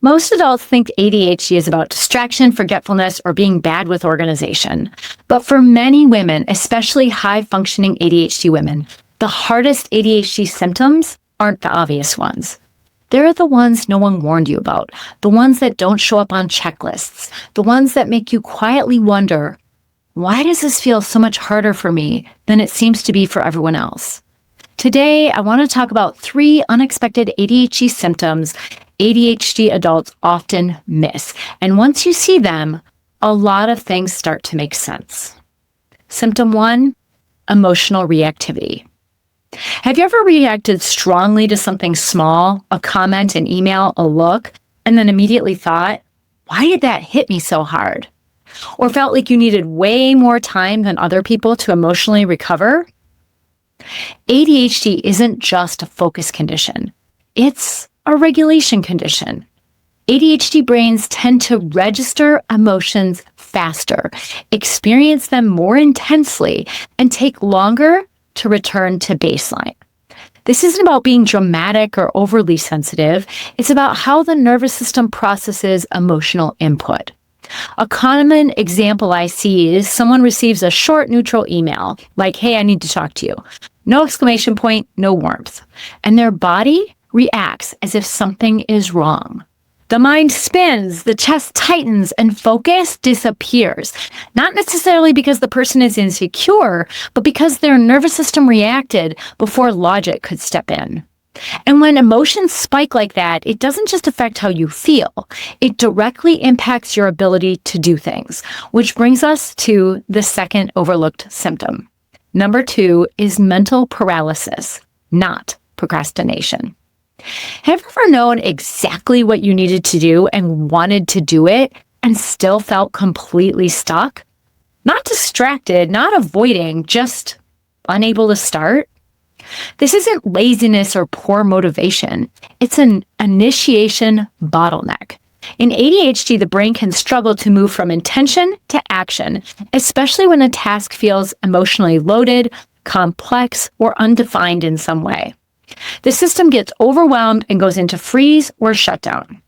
Most adults think ADHD is about distraction, forgetfulness, or being bad with organization. But for many women, especially high-functioning ADHD women, the hardest ADHD symptoms aren't the obvious ones. They're the ones no one warned you about, the ones that don't show up on checklists, the ones that make you quietly wonder, why does this feel so much harder for me than it seems to be for everyone else? Today, I want to talk about 3 unexpected ADHD symptoms ADHD adults often miss. And once you see them, a lot of things start to make sense. Symptom 1, emotional reactivity. Have you ever reacted strongly to something small, a comment, an email, a look, and then immediately thought, why did that hit me so hard? Or felt like you needed way more time than other people to emotionally recover? ADHD isn't just a focus condition. It's a regulation condition. ADHD brains tend to register emotions faster, experience them more intensely, and take longer to return to baseline. This isn't about being dramatic or overly sensitive. It's about how the nervous system processes emotional input. A common example I see is someone receives a short, neutral email, like, hey, I need to talk to you. No exclamation point, no warmth. And their body reacts as if something is wrong. The mind spins, the chest tightens, and focus disappears. Not necessarily because the person is insecure, but because their nervous system reacted before logic could step in. And when emotions spike like that, it doesn't just affect how you feel. It directly impacts your ability to do things, which brings us to the second overlooked symptom. Number 2 is mental paralysis, not procrastination. Have you ever known exactly what you needed to do and wanted to do it and still felt completely stuck? Not distracted, not avoiding, just unable to start? This isn't laziness or poor motivation. It's an initiation bottleneck. In ADHD, the brain can struggle to move from intention to action, especially when a task feels emotionally loaded, complex, or undefined in some way. The system gets overwhelmed and goes into freeze or shutdown.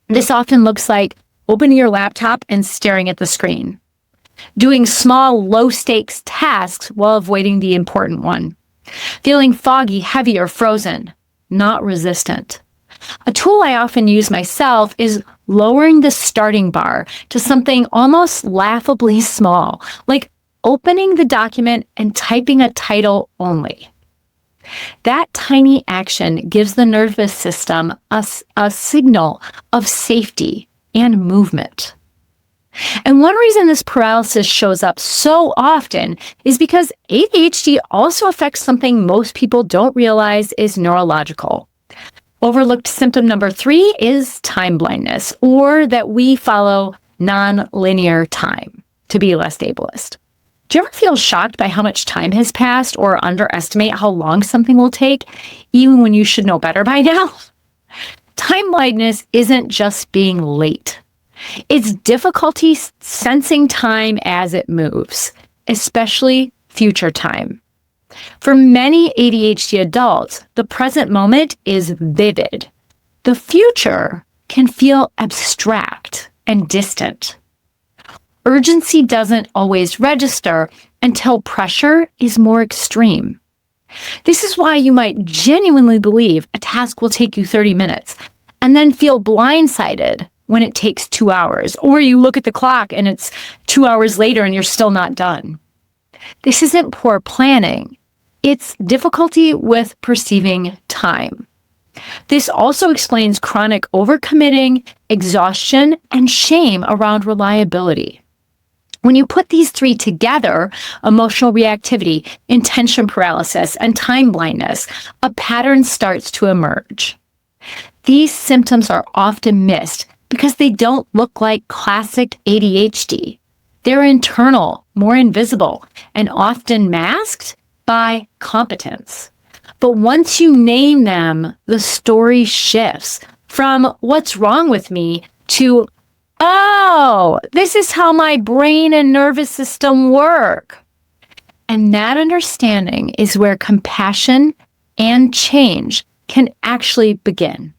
This often looks like opening your laptop and staring at the screen, doing small, low-stakes tasks while avoiding the important one, feeling foggy, heavy, or frozen, not resistant. A tool I often use myself is lowering the starting bar to something almost laughably small, like opening the document and typing a title only. That tiny action gives the nervous system a signal of safety and movement. And one reason this paralysis shows up so often is because ADHD also affects something most people don't realize is neurological. Overlooked symptom number 3 is time blindness, or that we follow non-linear time to be less ableist. Do you ever feel shocked by how much time has passed or underestimate how long something will take, even when you should know better by now? Time blindness isn't just being late. It's difficulty sensing time as it moves, especially future time. For many ADHD adults, the present moment is vivid. The future can feel abstract and distant. Urgency doesn't always register until pressure is more extreme. This is why you might genuinely believe a task will take you 30 minutes and then feel blindsided when it takes 2 hours, or you look at the clock and it's 2 hours later and you're still not done. This isn't poor planning. It's difficulty with perceiving time. This also explains chronic overcommitting, exhaustion, and shame around reliability. When you put these 3 together, emotional reactivity, intention paralysis, and time blindness, a pattern starts to emerge. These symptoms are often missed because they don't look like classic ADHD. They're internal, more invisible, and often masked by competence. But once you name them, the story shifts from what's wrong with me to, oh, this is how my brain and nervous system work. And that understanding is where compassion and change can actually begin.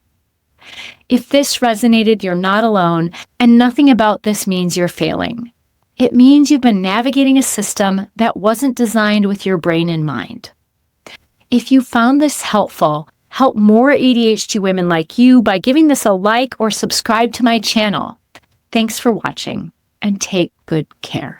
If this resonated, you're not alone, and nothing about this means you're failing. It means you've been navigating a system that wasn't designed with your brain in mind. If you found this helpful, help more ADHD women like you by giving this a like or subscribe to my channel. Thanks for watching, and take good care.